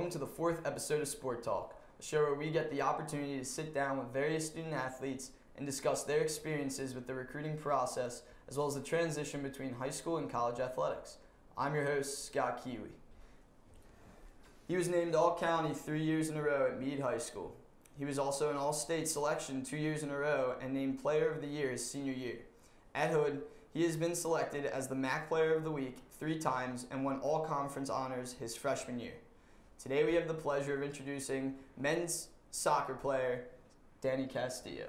Welcome to the 4th episode of Sport Talk, a show where we get the opportunity to sit down with various student athletes and discuss their experiences with the recruiting process, as well as the transition between high school and college athletics. I'm your host, Scott Kiewe. He was named All-County 3 years in a row at Meade High School. He was also an All-State selection 2 years in a row and named Player of the Year his senior year. At Hood, he has been selected as the MAC Player of the Week 3 times and won all-conference honors his freshman year. Today we have the pleasure of introducing men's soccer player, Danny Castillo.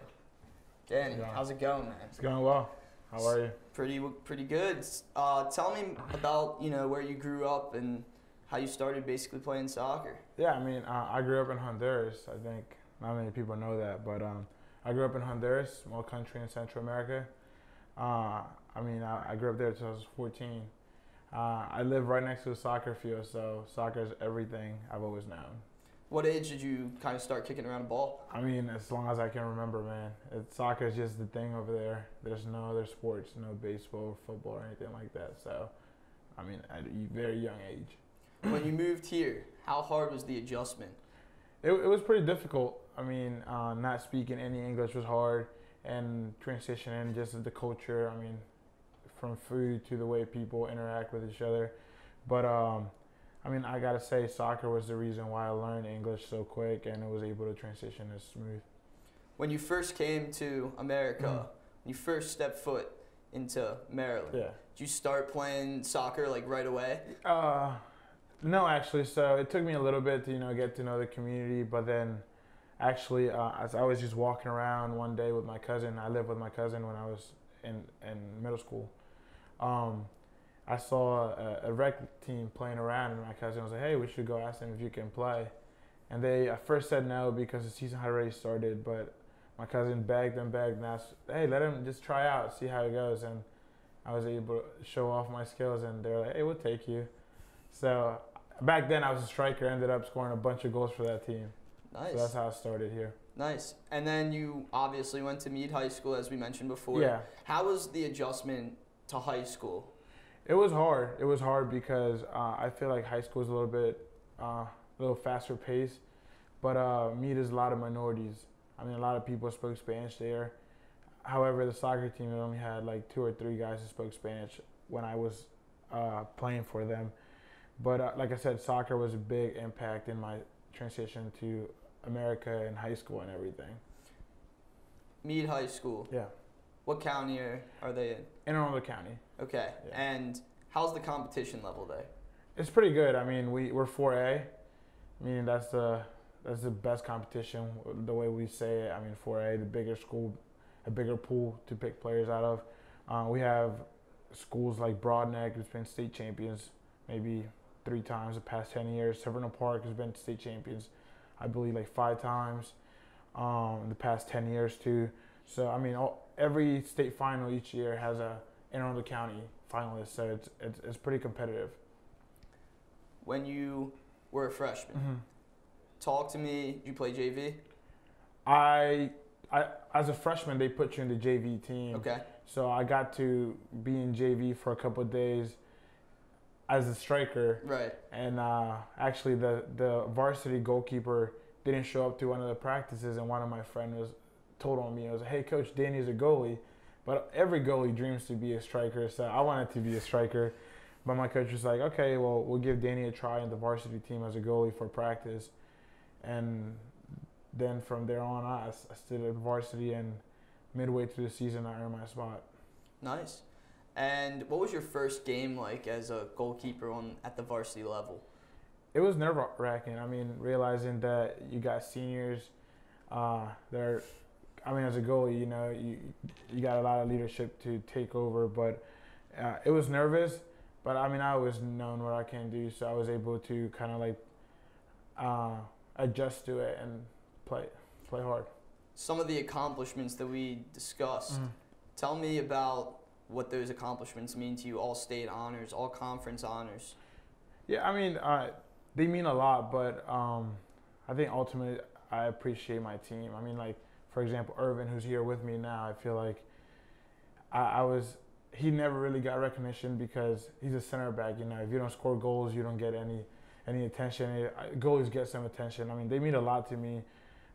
Danny, how's it going, man? It's going well. How are you? Pretty good. Tell me about, where you grew up and how you started basically playing soccer. Yeah, I grew up in Honduras. I think not many people know that, but I grew up in Honduras, small country in Central America. I grew up there until I was 14. I live right next to a soccer field, so soccer is everything I've always known. What age did you kind of start kicking around a ball? As long as I can remember, man. Soccer is just the thing over there. There's no other sports, no baseball, football, or anything like that. So, at a very young age. When you moved here, how hard was the adjustment? It was pretty difficult. Not speaking any English was hard, and transitioning just the culture. From food to the way people interact with each other. But I gotta say, soccer was the reason why I learned English so quick and was able to transition as smooth. When you first came to America, when you first stepped foot into Maryland, did you start playing soccer like right away? No, actually. So it took me a little bit to get to know the community, but then actually, as I was just walking around one day with my cousin, I lived with my cousin when I was in middle school. I saw a rec team playing around, and my cousin was like, "Hey, we should go ask them if you can play." And they at first said no because the season had already started, but my cousin begged and asked, "Hey, let him just try out, see how it goes." And I was able to show off my skills, and they're like, "Hey, we'll take you." So back then I was a striker, ended up scoring a bunch of goals for that team. Nice. So that's how I started here. Nice. And then you obviously went to Meade High School, as we mentioned before. Yeah. How was the adjustment to high school? It was hard. It was hard because I feel like high school is a little faster pace, but Meade is a lot of minorities. A lot of people spoke Spanish there. However, the soccer team only had like 2 or 3 guys who spoke Spanish when I was playing for them. But like I said, soccer was a big impact in my transition to America and high school and everything. Meade High School. Yeah. What county are they in? In Arnold County. Okay. Yeah. And how's the competition level there? It's pretty good. We're 4A, meaning that's the best competition. The way we say it, 4A, the bigger school, a bigger pool to pick players out of. We have schools like Broadneck, who's been state champions maybe 3 times the past 10 years. Severino Park has been state champions, I believe, like 5 times in the past 10 years too. So every state final each year has a in Arnold County finalist, so it's pretty competitive. When you were a freshman, talk to me. Did you play JV? I as a freshman, they put you in the JV team. Okay. So I got to be in JV for a couple of days as a striker. Right. And actually, the varsity goalkeeper didn't show up to one of the practices, and one of my friends told on me, I was like, "Hey, Coach, Danny's a goalie." But every goalie dreams to be a striker, so I wanted to be a striker. But my coach was like, "Okay, well, we'll give Danny a try in the varsity team as a goalie for practice." And then from there on, I stood at varsity, and midway through the season, I earned my spot. Nice. And what was your first game like as a goalkeeper at the varsity level? It was nerve-wracking. Realizing that you got seniors as a goalie, you got a lot of leadership to take over, but it was nervous. But I always known what I can do, so I was able to kind of adjust to it and play hard. Some of the accomplishments that we discussed, tell me about what those accomplishments mean to you. All-state honors, all-conference honors. Yeah, they mean a lot, but I think ultimately I appreciate my team. For example, Irvin, who's here with me now, I feel like he never really got recognition because he's a center back. If you don't score goals, you don't get any any attention. Goalies get some attention. I mean, they mean a lot to me.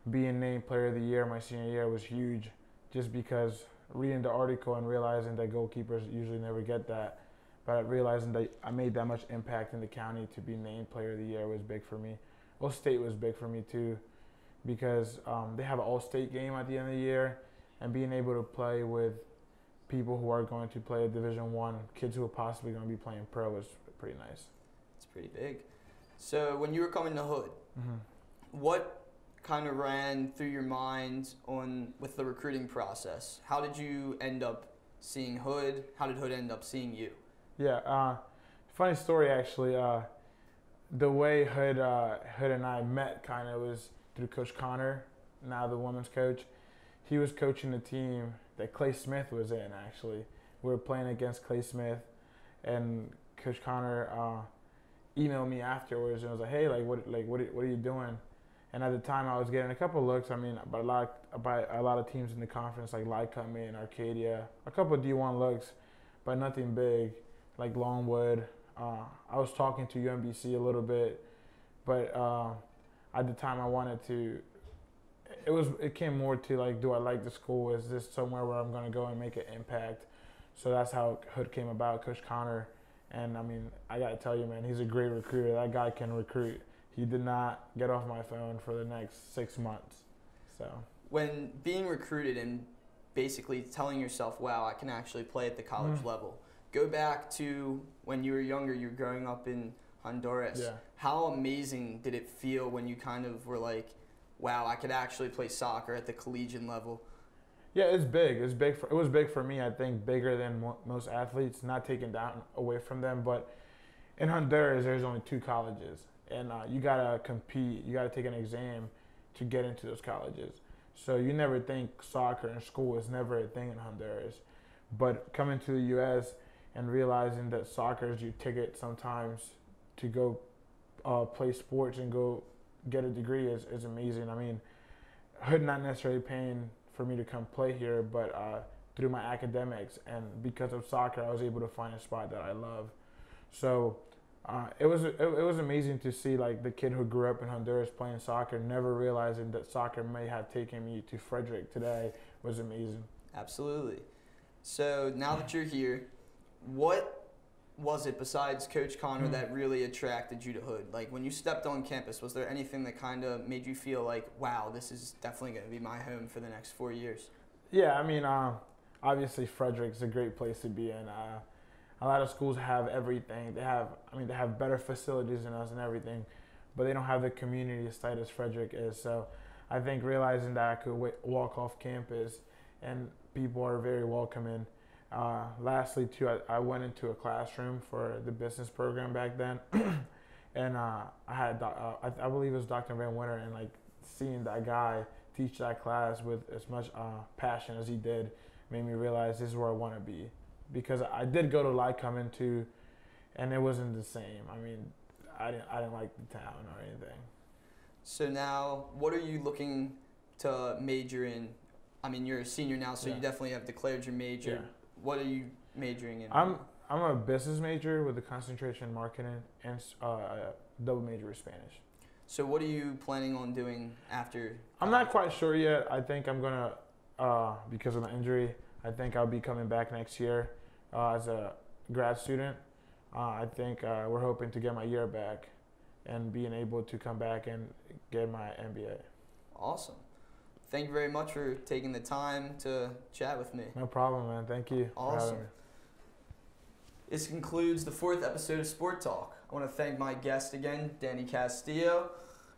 Being named Player of the Year my senior year was huge, just because reading the article and realizing that goalkeepers usually never get that. But realizing that I made that much impact in the county to be named Player of the Year was big for me. All-State was big for me too, because they have an All-State game at the end of the year, and being able to play with people who are going to play Division I, kids who are possibly going to be playing pro was pretty nice. It's pretty big. So when you were coming to Hood, what kind of ran through your mind with the recruiting process? How did you end up seeing Hood? How did Hood end up seeing you? Yeah, funny story actually. The way Hood and I met kind of was through Coach Connor, now the women's coach. He was coaching the team that Clay Smith was in, actually. We were playing against Clay Smith, and Coach Connor emailed me afterwards and was like, "Hey, what are you doing?" And at the time, I was getting a couple looks. I mean, by a lot of teams in the conference, like Lycoming and Arcadia, a couple of D1 looks, but nothing big, like Longwood. I was talking to UMBC a little bit, but at the time, I wanted to. It came more to like, do I like the school? Is this somewhere where I'm going to go and make an impact? So that's how Hood came about, Coach Connor. And I mean, I got to tell you, man, he's a great recruiter. That guy can recruit. He did not get off my phone for the next 6 months. So when being recruited and basically telling yourself, wow, I can actually play at the college level, go back to when you were younger, you were growing up in Honduras. Yeah. How amazing did it feel when you kind of were like, wow, I could actually play soccer at the collegiate level? Yeah, it's big. It was big for me, I think, bigger than most athletes, not taken down away from them. But in Honduras, there's only 2 colleges. And you got to compete. You got to take an exam to get into those colleges. So you never think soccer in school is never a thing in Honduras. But coming to the U.S. and realizing that soccer is your ticket sometimes to go play sports and go get a degree is amazing. I mean, Hood not necessarily paying for me to come play here, but through my academics and because of soccer, I was able to find a spot that I love. So it was amazing to see like the kid who grew up in Honduras playing soccer, never realizing that soccer may have taken me to Frederick today was amazing. Absolutely. So now that you're here, what was it besides Coach Connor that really attracted you to Hood? Like when you stepped on campus, was there anything that kind of made you feel like, wow, this is definitely going to be my home for the next 4 years? Yeah, I mean, obviously Frederick's a great place to be in. A lot of schools have everything. They have better facilities than us and everything, but they don't have the community as tight as Frederick is. So I think realizing that I could walk off campus and people are very welcoming. Lastly, too, I went into a classroom for the business program back then, and I had I believe it was Dr. Van Winter, and like seeing that guy teach that class with as much passion as he did made me realize this is where I want to be, because I did go to Lycoming too, and it wasn't the same. I mean, I didn't like the town or anything. So now, what are you looking to major in? I mean, you're a senior now, so you definitely have declared your major. Yeah. What are you majoring in? I'm a business major with a concentration in marketing and double major with Spanish. So what are you planning on doing after? I'm not quite sure yet. I think I'm gonna, because of my injury, I think I'll be coming back next year as a grad student. I think we're hoping to get my year back and being able to come back and get my MBA. Awesome. Thank you very much for taking the time to chat with me. No problem, man. Thank you. Awesome. This concludes the 4th episode of Sport Talk. I want to thank my guest again, Danny Castillo,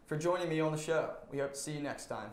for joining me on the show. We hope to see you next time.